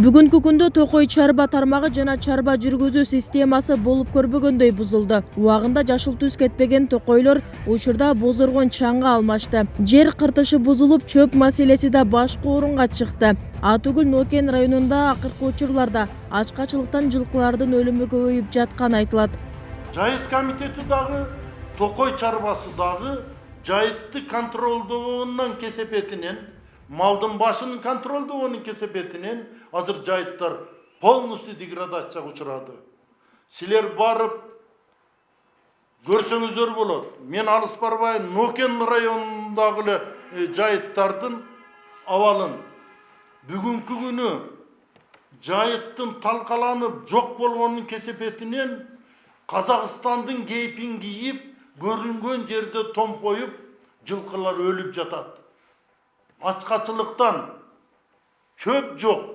Бүгүнкү күндө Токой чарба тармагы жана чарба жүргүзүү системасы болуп көрбөгөндөй бузулду. Убагында жашыл түс кетпеген токойлор учурда бозоргон чаңга алмашты. Жер кыртышы бузулуп, чөп маселеси да башкы орунга чыкты. Атүгүл Нокен районунда акыркы учурларда ачкачылыктан жылкылардын өлүмү көбөйүп жатканы айтылат. Жайыт комитети дагы, Токой чарбасы дагы жайытты контролдоонун кесепетинен, малдын башынын контролдоонун кесепетинен азыр жайыттар полностью деградацияга учурады. Силер барып көрсөңүздөр болот. Мен алыс барбайм, Нокен районундагы жайыттардын абалын бүгүнкү күнү жайыттын талкаланып жок болгонун кесепетинен Казакстандын кейпин кийип, көрүнгөн жерде томпоюп, жылкылар өлүп жатат. Ачкачылыктан чөп жок.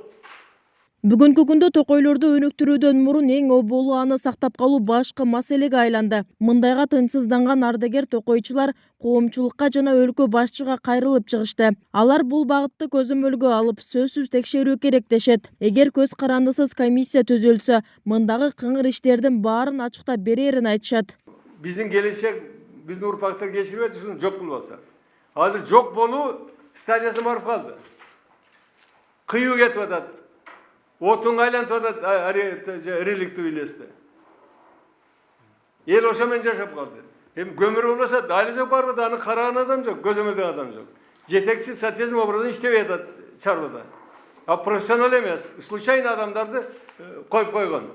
Бүгүнкү күндө токойлорду өнүктүрүүдөн мурун эң оболу аны сактап калуу башкы маселеге айланды. Мындайга тынчсызданган ардагер токойчулар коомчулукка жана өлкө башчыга кайрылып чыгышты. Алар бул багытты көзөмөлгө алып, сөзсүз текшерүү керек дешет. Эгер көз карандысыз комиссия түзүлсө, мындагы кыңыр иштердин баарын ачыктап берерин айтышат. Биздин келечек, биздин урпактар кечирбейт, ушуну жок кылбаса. Азыр жок болуу стадиясына барып калды. Кыйуу кетип атат. Отун айланып атат реликти үйлөстө. Эл ошо менен жашап калды. Эми көмүр болбосо дайы жок барбы, аны караган адам жок, көзөмөлдөгөн адам жок. Жетекчи соответственно образын иштебей атат чарбада. А профессионал эмес, случайно адамдарды коюп койгон.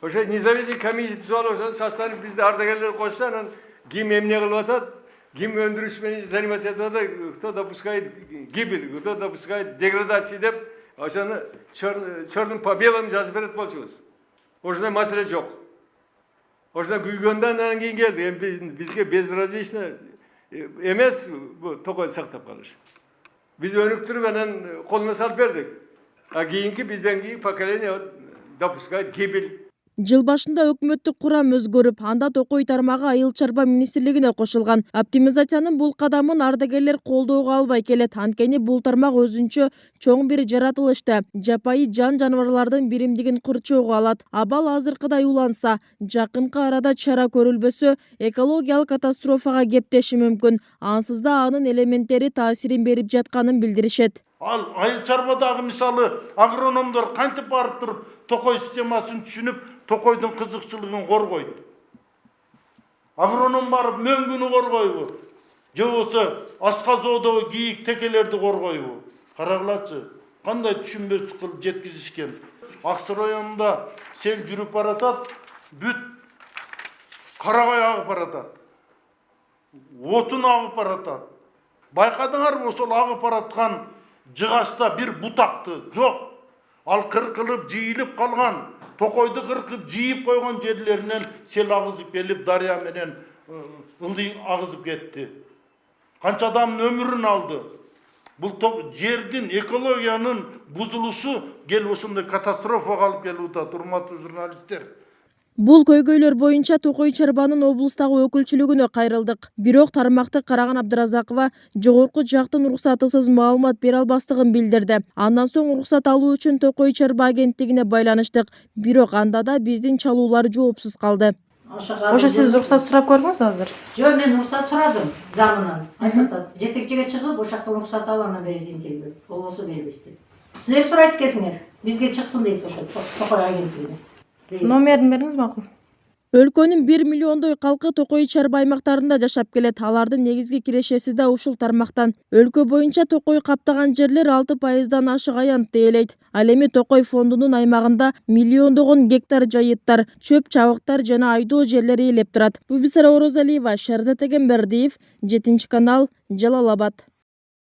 Ошо независимый комиссия түзүп алып, составын бизде ардагерлер койсо, анан ким эмне кылып атат, ким өндүрүш менен заниматься этип атат, кто допускает гибель, кто допускает деградацию деп, ошону черным по белому жазып берет болчубуз. Ошондой маселе жок. Ошондой күйгөндөн анан кийин келди. Эми бизге безразлично эмес бу токойду сактап калыш. Биз өнүктүрүп анан колуна салып бердик. А кийинки бизден кийин поколение допускает гибель. Жыл башында өкмөттүк курам өзгөрүп, анда Токой тармагы Айыл чарба министрлигине кошулган. Оптимизациянын бул кадамын ардагерлер колдоого албай келет. Анткени бул тармак өзүнчө чоң бир жаратылышты, жапайы жан-жаныбарлардын биримдигин курчоого алат. Абал азыркыдай уланса, жакынкы арада чара көрүлбөсө, экологиялык катастрофага кептеши мүмкүн. Ансыз да анын элементтери таасирин берип жатканын билдиришет. Ал айыл чарбадагы мисалы агрономдор кантип барып туруп Токой системасын түшүнүп, Токойдун кызыкчылыгын коргойт. Агроном барып мөңгүнү коргойбу? Же болсо асказоодогу кийик текелерди коргойбу? Карагылачы, кандай түшүнбөстүк кылып жеткизишкен. Аксы районунда сел жүрүп баратат, бүт карагай агып баратат. Отун агып баратат. Байкадыңарбы, ошол агып бараткан жыгачта бир бутакты жок. Ал кыркылып, жийилип калган, Токойду кыркып, жийип койгон жерлеринен сел агызып келип, дарыя менен ылдый агызып кетти. Канча адамдын өмүрүн алды. Бул жердин, экологиянын бузулушу келип ошондой катастрофага алып келип атат, урматтуу журналисттер. Бул көйгөйлөр боюнча Токой чарбанын облустагы өкүлчүлүгүнө кайрылдык. Бирок тармакты караган Абдыразакова жогорку жактын уруксатысыз маалымат бере албастыгын билдирди. Андан соң уруксат алуу үчүн Токой чарба агенттигине байланыштык. Бирок анда да биздин чалуулар жоопсуз калды. Ошо сиз уруксат сурап көрдүңүз азыр? Жок, мен уруксат сурадым замынан. Айтып атат, жетекчиге чыгып, ошакта уруксат алып, анан бересиң деп. Болбосо бербейбиз деп. Силер сурайт экенсиңер. Бизге чыксын дейт ошо Токой агенттигине. Номерин бериңиз макул. Өлкөнүн 1 миллиондой калкы Токой чарба аймактарында жашап келет. Алардын негизги кирешеси да ушул тармактан. Өлкө боюнча Токой каптаган жерлер 6%дан ашык аянт дээлейт. Ал эми Токой фондунун аймагында миллиондогон гектар жайыттар, чөп чабыктар жана айдоо жерлери ээлеп турат. Бубисара Орозалиева, Шарзат Эгембердиев, 7 канал, Жалал Абад.